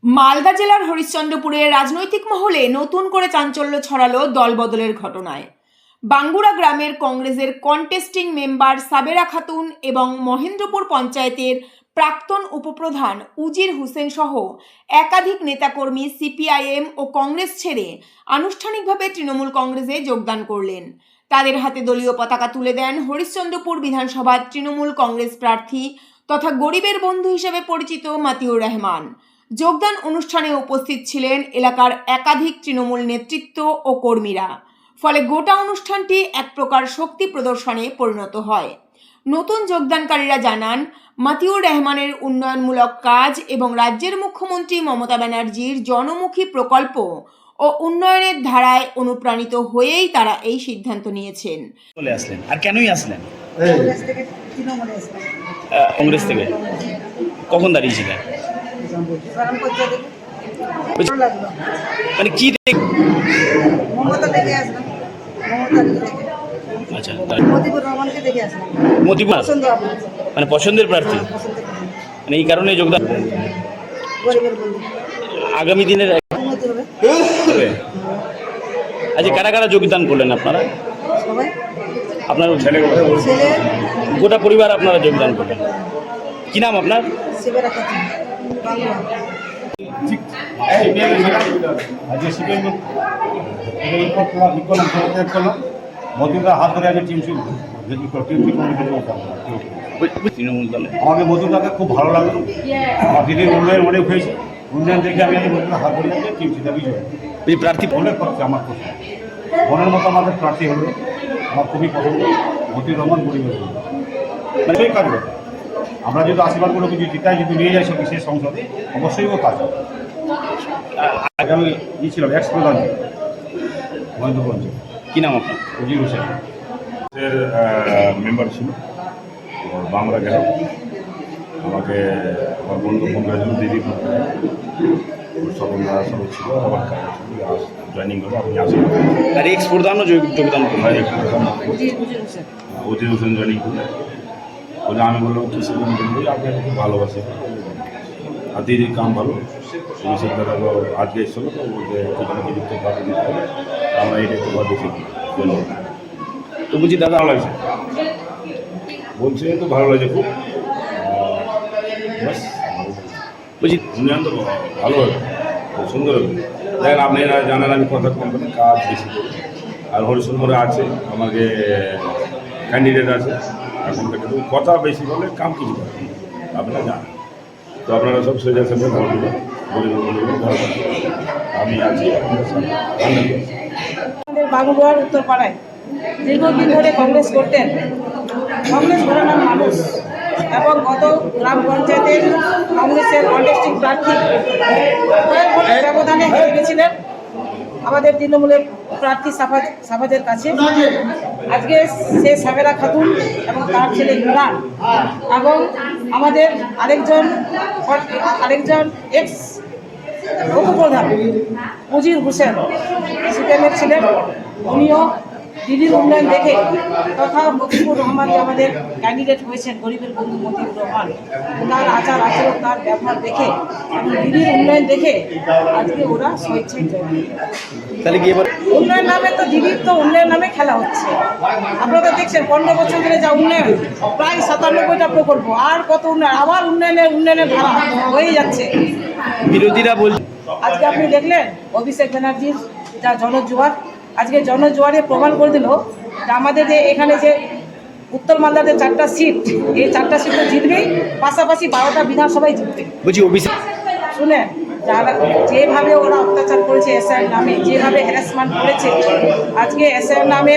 মালদা জেলার হরিশ্চন্দ্রপুরে রাজনৈতিক মহলে নতুন করে চাঞ্চল্য ছড়ালো দলবদলের ঘটনায়। বাঙ্গুরা গ্রামের কংগ্রেসের কন্টেস্টিং মেম্বার সাবেরা খাতুন এবং মহেন্দ্রপুর পঞ্চায়েতের প্রাক্তন উপপ্রধান উজির হোসেন সহ একাধিক নেতাকর্মী সিপিআইএম ও কংগ্রেস ছেড়ে আনুষ্ঠানিকভাবে তৃণমূল কংগ্রেসে যোগদান করলেন। তাদের হাতে দলীয় পতাকা তুলে দেন হরিশ্চন্দ্রপুর বিধানসভার তৃণমূল কংগ্রেস প্রার্থী তথা গরিবের বন্ধু হিসেবে পরিচিত মতিউর রহমান। যোগদান অনুষ্ঠানে উপস্থিত ছিলেন এলাকার একাধিক তৃণমূল নেতৃত্ব ও কর্মীরা। ফলে গোটা অনুষ্ঠানটি এক প্রকার শক্তি প্রদর্শনে পরিণত হয়। নতুন যোগদানকারীরা জানান, মতিউর রহমানের উন্নয়নমূলক কাজ এবং রাজ্যের মুখ্যমন্ত্রী মমতা ব্যানার্জির জনমুখী প্রকল্প ও উন্নয়নের ধারায় অনুপ্রাণিত হয়েই তারা এই সিদ্ধান্ত নিয়েছেন। চলে আসলেন আর কেনই আসলেন? কংগ্রেস থেকে কংগ্রেস থেকে কখন দাঁড়িয়েছিলেন? মানে কি মমতা দেখে আসলাম, আচ্ছা, মতিউর রহমানকে দেখে আসলাম। মতিউর পছন্দ আপনার? মানে পছন্দের প্রার্থী, মানে এই কারণে যোগদান। গরিবের বন্ধু, আগামী দিনের উন্নতি হবে হবে। আচ্ছা, কারা কারা যোগদান করলেন আপনারা? সবাই, আপনার ছেলে গোটা পরিবার আপনারা যোগদান করলেন। কি নাম আপনার? সেবেরা খাতুন, বাংলা। মজুরদার হাত ধরে আগে তৃণমূল দলে আমাকে মজুরদাকে খুব ভালো লাগলো। আমার দিদির উন্নয়ন অনেক হয়েছে, উন্নয়ন দেখে আমি মজুরদার হাত ধরে আগে টিমসিটা বিজয় এই প্রার্থী অনেক করছে। আমার পছন্দ মনের মতো আমাদের প্রার্থী হলো, আমার খুবই পছন্দ মতিউর রহমান গরিবের মানে সেই কাজ করে। আমরা যদি আশীর্বাদগুলো কিছু জিতাই যদি নিয়ে যাই সে সংসদে, অবশ্যই ও কাজ হবে। আগে আমি ছিলাম এক্স প্রধান মহেন্দ্রগঞ্জে। কি নাম আপনার? উজির হোসেন মেম্বার ছিল বাংলা গ্রাম। আমাকে আমার বন্ধু ফোন করেছিল, দিদি ফোন করেছিল, সকলরা সবাই ছিল। আমার জয়নিং করে আপনি আসেন। আর এক্স প্রধানও যোগদান করলেন। উজির হোসেন জয়নিং করে বলে আমি বললাম কি সেখানে বলি আপনাকে খুব ভালোবাসে আর দিদির কাম ভালো। সেখানে আজকে এসেছিলো তো বলতে সেখানে কিছু পাঠিয়ে দিতে হবে, আমরা এটা একটু ভাবছি তো বুঝি দাদা ভালো লাগছে, বলছে তো ভালো লাগছে খুব। বাস বুঝি উন্নয়ন তো ভালো হবে, খুব সুন্দর হবে। দেখেন আপনি জানেন আমি কথা কোম্পানি কাজ বেশি করি, আর হরিশনপুরে আছে আমাকে ক্যান্ডিডেট আছে। এখন কথা বেশি বলে কাম কিছু করে আপনারা জানেন। তো আপনারা সব সোজা সামনে ভোট দেবেন, আমি আছি আপনাদের সামনে। আমাদের বাগুড়ার উত্তরপাড়ায় দীর্ঘদিন ধরে কংগ্রেস করতেন, কংগ্রেস ঘরানার মানুষ এবং গত গ্রাম পঞ্চায়েতের কংগ্রেসের কন্টেস্টিং প্রার্থী কয়েক ভোটের ব্যবধানে হেরে গেছিলেন আমাদের তৃণমূলের প্রার্থী সাফাজের কাছে। আজকে সে সাবেরা খাতুন এবং তার ছেলে ইমরান এবং আমাদের আরেকজন এক্স উপপ্রধান উজির হোসেন সিপিএমের ছিলেন। উনিও দিদির উন্নয়ন দেখে তথা মতিউর রহমান যে আমাদের ক্যান্ডিডেট হয়েছেন গরিবের বন্ধু মতিউর রহমান, তার আচার আচরণ তার ব্যবহার দেখে এবং দিদির উন্নয়ন দেখে আজকে ওরা স্বেচ্ছায় জয়েন। তাহলে কি এবার উন্নয়ন নামে তো দিদির তো উন্নয়ন নামে খেলা হচ্ছে। আপনারা দেখছেন 15 বছর ধরে যা উন্নয়ন, প্রায় 97টা প্রকল্প, আর কত উন্নয়ন, আবার উন্নয়নের ধারা হয়ে যাচ্ছে। বিরোধীরা বলছে আজকে আপনি দেখলেন অভিষেক ব্যানার্জির যা জনজোয়ার, আজকে জনজোয়ারে প্রমাণ করে দিল যে আমাদের যে এখানে যে উত্তর মালদার যে 4টা সিট, এই 4টা সিট তো জিতবেই, পাশাপাশি 12টা বিধানসভায় জিতবে। বলছি অভিষেক শুনেন, যারা যেভাবে ওরা অত্যাচার করেছে এসআইয়ের নামে, যেভাবে হ্যারাসমেন্ট করেছে, আজকে এসআইয়ের নামে